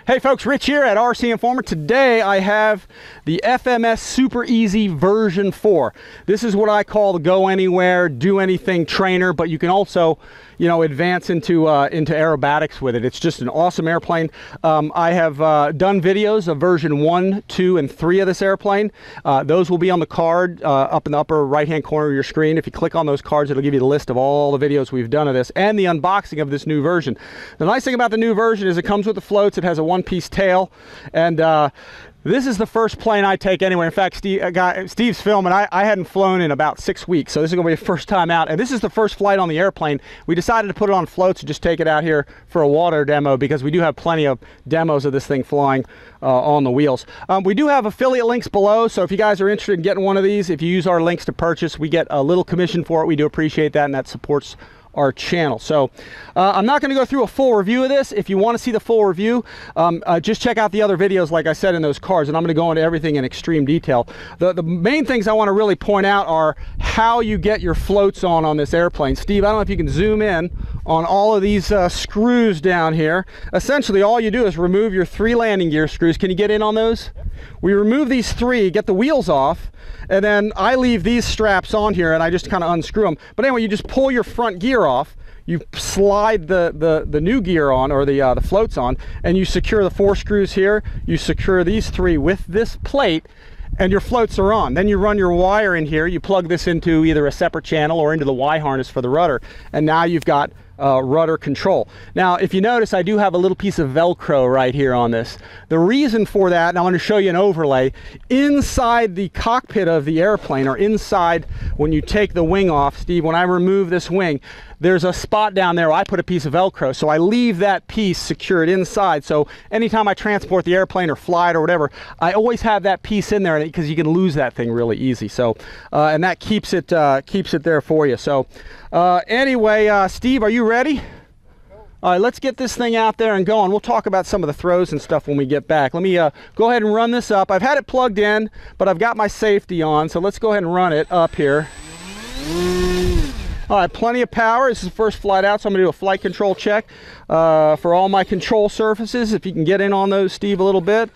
Hey folks, Rich here at RC Informer. Today I have the FMS Super EZ version 4. This is what I call the go anywhere, do anything trainer, but you can also, you know, advance into aerobatics with it. It's just an awesome airplane. I have done videos of version 1, 2, and 3 of this airplane. Those will be on the card up in the upper right-hand corner of your screen. If you click on those cards, it'll give you the list of all the videos we've done of this and the unboxing of this new version. The nice thing about the new version is it comes with the floats. It has a one-piece tail, and this is the first plane I take anywhere. In fact, Steve's filming. I hadn't flown in about 6 weeks, so this is going to be the first time out. And this is the first flight on the airplane. We decided to put it on floats and just take it out here for a water demo because we do have plenty of demos of this thing flying on the wheels. We do have affiliate links below, so if you guys are interested in getting one of these, if you use our links to purchase, we get a little commission for it. We do appreciate that, and that supports our channel. So I'm not going to go through a full review of this. If you want to see the full review, just check out the other videos like I said in those cards, and I'm going to go into everything in extreme detail. The main things I want to really point out are how you get your floats on this airplane. Steve, I don't know if you can zoom in on all of these screws down here. Essentially all you do is remove your 3 landing gear screws. Can you get in on those? We remove these 3, get the wheels off, and then I leave these straps on here and I just kind of unscrew them. But anyway, you just pull your front gear off, you slide the new gear on, or the floats on, and you secure the 4 screws here. You secure these 3 with this plate, and your floats are on. Then you run your wire in here, you plug this into either a separate channel or into the Y harness for the rudder, and now you've got rudder control. Now, if you notice, I do have a little piece of Velcro right here on this. The reason for that, and I'm going to show you an overlay, inside the cockpit of the airplane, or inside when you take the wing off, Steve, when I remove this wing, there's a spot down there where I put a piece of Velcro, so I leave that piece secured inside. So anytime I transport the airplane or fly it or whatever, I always have that piece in there because you can lose that thing really easy. So and that keeps it there for you. So anyway, Steve, are you ready? All right, let's get this thing out there and going. We'll talk about some of the throws and stuff when we get back. Let me go ahead and run this up. I've had it plugged in, but I've got my safety on, so let's go ahead and run it up here. All right, plenty of power. This is the first flight out, so I'm going to do a flight control check for all my control surfaces. If you can get in on those, Steve, a little bit.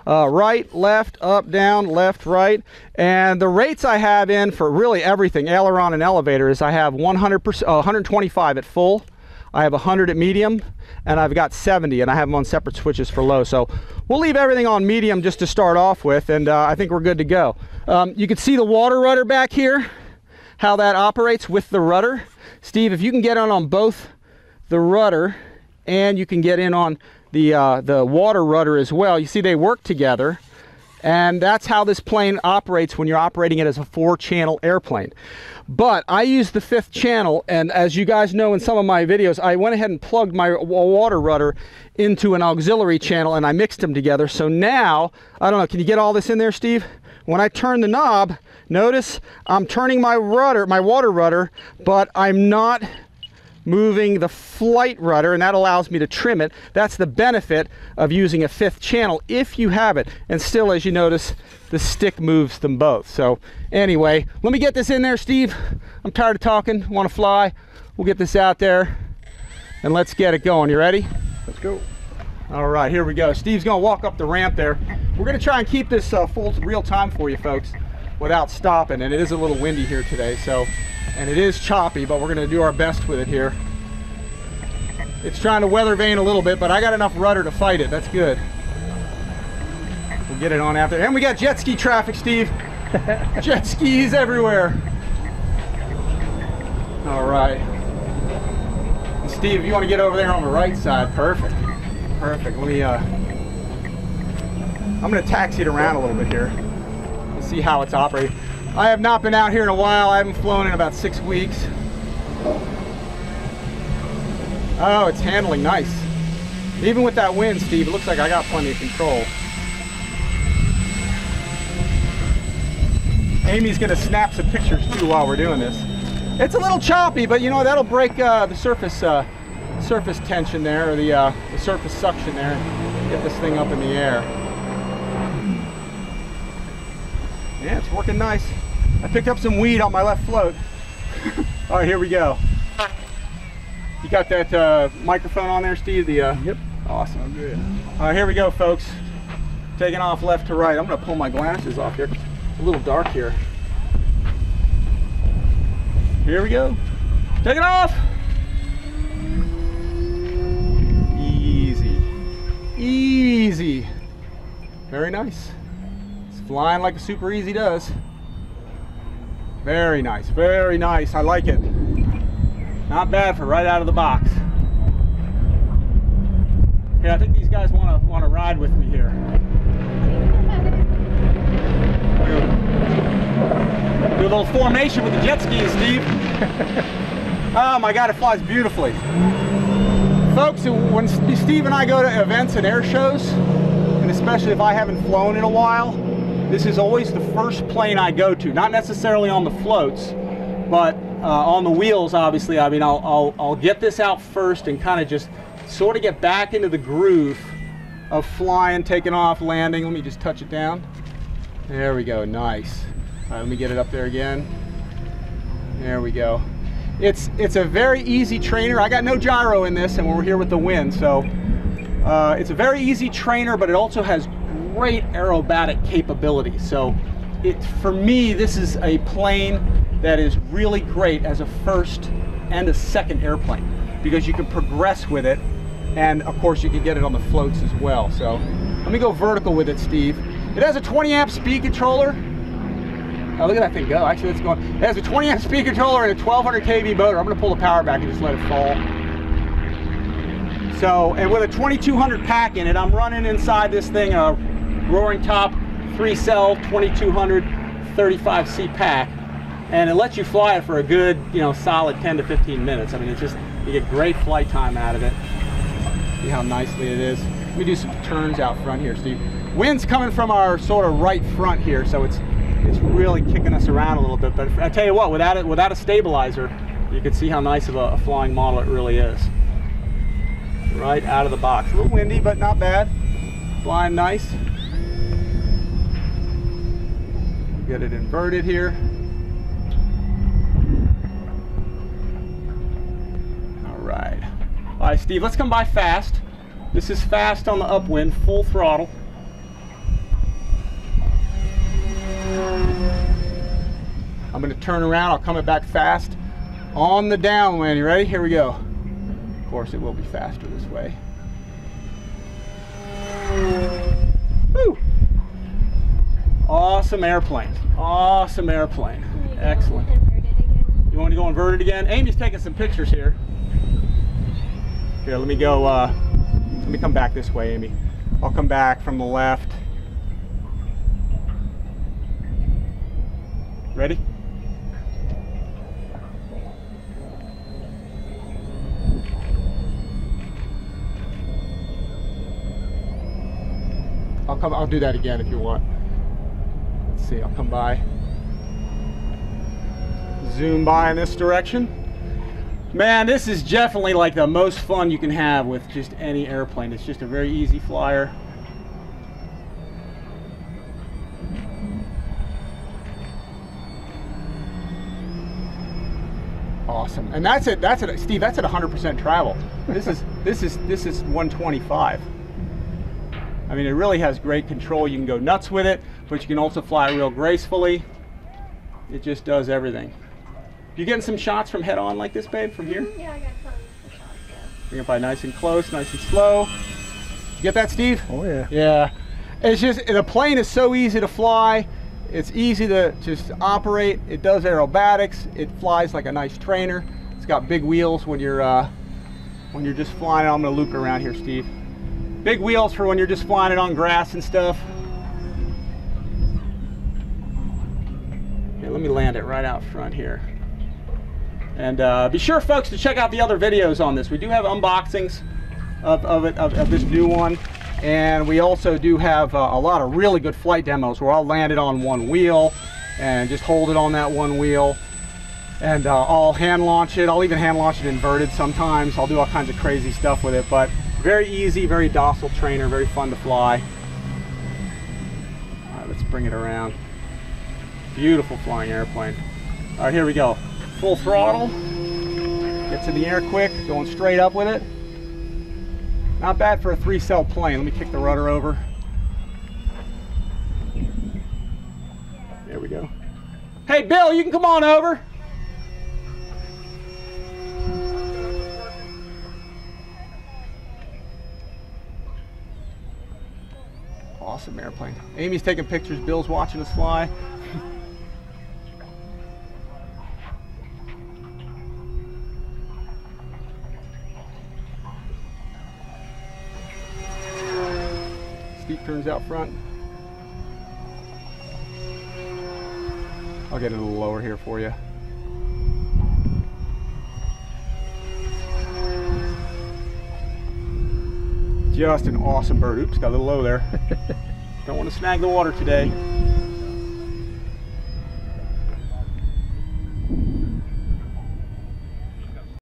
Right, left, up, down, left, right. And the rates I have in for really everything, aileron and elevator, is I have 125 at full, I have 100 at medium, and I've got 70, and I have them on separate switches for low. So we'll leave everything on medium just to start off with, and I think we're good to go. You can see the water rudder back here, how that operates with the rudder. Steve, if you can get on both the rudder and you can get in on the water rudder as well, you see they work together, and that's how this plane operates when you're operating it as a 4-channel airplane. But I use the 5th channel, and as you guys know in some of my videos, I went ahead and plugged my water rudder into an auxiliary channel and I mixed them together. So now, I don't know, can you get all this in there, Steve? When I turn the knob, notice I'm turning my water rudder, but I'm not moving the flight rudder, and that allows me to trim it. That's the benefit of using a 5th channel if you have it. And still, as you notice, the stick moves them both. So anyway, let me get this in there, Steve. I'm tired of talking, want to fly. We'll get this out there and let's get it going. You ready? Let's go. All right, here we go. Steve's gonna walk up the ramp there. We're gonna try and keep this full real time for you folks without stopping, and it is a little windy here today, so, and it is choppy, but we're gonna do our best with it here. It's trying to weather vane a little bit, but I got enough rudder to fight it. That's good. We'll get it on out there. And we got jet ski traffic, Steve. Jet skis everywhere. All right. And Steve, if you want to get over there on the right side, perfect. Perfect. Let me, I'm going to taxi it around a little bit here and see how it's operating. I have not been out here in a while. I haven't flown in about 6 weeks. Oh, it's handling nice. Even with that wind, Steve, it looks like I got plenty of control. Amy's going to snap some pictures too while we're doing this. It's a little choppy, but you know, that'll break the surface tension there, or the surface suction there, and get this thing up in the air. Yeah, it's working nice. I picked up some weed on my left float. All right, here we go. You got that microphone on there, Steve? The Yep. Awesome. I'm good. All right, here we go, folks. Taking off left to right. I'm going to pull my glasses off here. It's a little dark here. Here we go. Take it off. Easy. Easy. Very nice. It's flying like a Super EZ does. Very nice. Very nice. I like it. Not bad for right out of the box. Yeah, I think these guys want to ride with me here. Do a little formation with the jet skis, Steve. Oh my God, it flies beautifully. Folks, when Steve and I go to events and air shows, and especially if I haven't flown in a while, this is always the first plane I go to. Not necessarily on the floats, but on the wheels, obviously. I mean, I'll get this out first and kind of just sort of get back into the groove of flying, taking off, landing. Let me just touch it down. There we go, nice. All right, let me get it up there again. There we go. It's a very easy trainer. I got no gyro in this, and we're here with the wind, so it's a very easy trainer, but it also has great aerobatic capability. So for me, this is a plane that is really great as a first and a second airplane, because you can progress with it, and of course you can get it on the floats as well. So let me go vertical with it, Steve. It has a 20 amp speed controller. Oh, look at that thing go. Actually, it's going. It has a 20 amp speed controller and a 1200 kV motor. I'm going to pull the power back and just let it fall. So, and with a 2200 pack in it, I'm running inside this thing a Roaring Top 3-cell 2200 35C pack, and it lets you fly it for a good, solid 10 to 15 minutes. I mean, it's just, you get great flight time out of it. See how nicely it is. Let me do some turns out front here, Steve. Wind's coming from our sort of right front here, so it's really kicking us around a little bit. But I tell you what, without a stabilizer, you can see how nice of a flying model it really is. Right out of the box. A little windy, but not bad. Flying nice. Get it inverted here. All right, Steve, let's come by fast. This is fast on the upwind, full throttle. I'm going to turn around. I'll come it back fast on the downwind. You ready? Here we go. Of course, it will be faster this way. Woo! Awesome airplane. Awesome airplane. Excellent. You want to go inverted again? Amy's taking some pictures here. Here, let me go. Let me come back this way, Amy. I'll come back from the left. Ready? I'll do that again if you want. Let's see, I'll come by. Zoom by in this direction. Man, this is definitely like the most fun you can have with just any airplane. It's just a very easy flyer. Awesome. And that's it. That's it, Steve. That's at 100% travel. This is 125. I mean, it really has great control. You can go nuts with it, but you can also fly real gracefully. It just does everything. You getting some shots from head on like this, babe, from here? Yeah, I got tons of shots, yeah. Bring it by nice and close, nice and slow. You get that, Steve? Oh yeah. Yeah. It's just, the plane is so easy to fly. It's easy to just operate. It does aerobatics. It flies like a nice trainer. It's got big wheels when you're just flying. I'm gonna loop it around here, Steve. Big wheels for when you're just flying it on grass and stuff. Okay, let me land it right out front here. And be sure, folks, to check out the other videos on this. We do have unboxings of this new one. And we also do have a lot of really good flight demos where I'll land it on one wheel and just hold it on that one wheel. And I'll hand launch it. I'll even hand launch it inverted sometimes. I'll do all kinds of crazy stuff with it. But very easy, very docile trainer, very fun to fly. All right, let's bring it around. Beautiful flying airplane. All right, here we go. Full throttle. Gets in the air quick, going straight up with it. Not bad for a 3-cell plane. Let me kick the rudder over. There we go. Hey Bill, you can come on over. Awesome airplane. Amy's taking pictures, Bill's watching us fly. Steep turns out front. I'll get it a little lower here for you. Just an awesome bird. Oops, got a little low there. Don't want to snag the water today.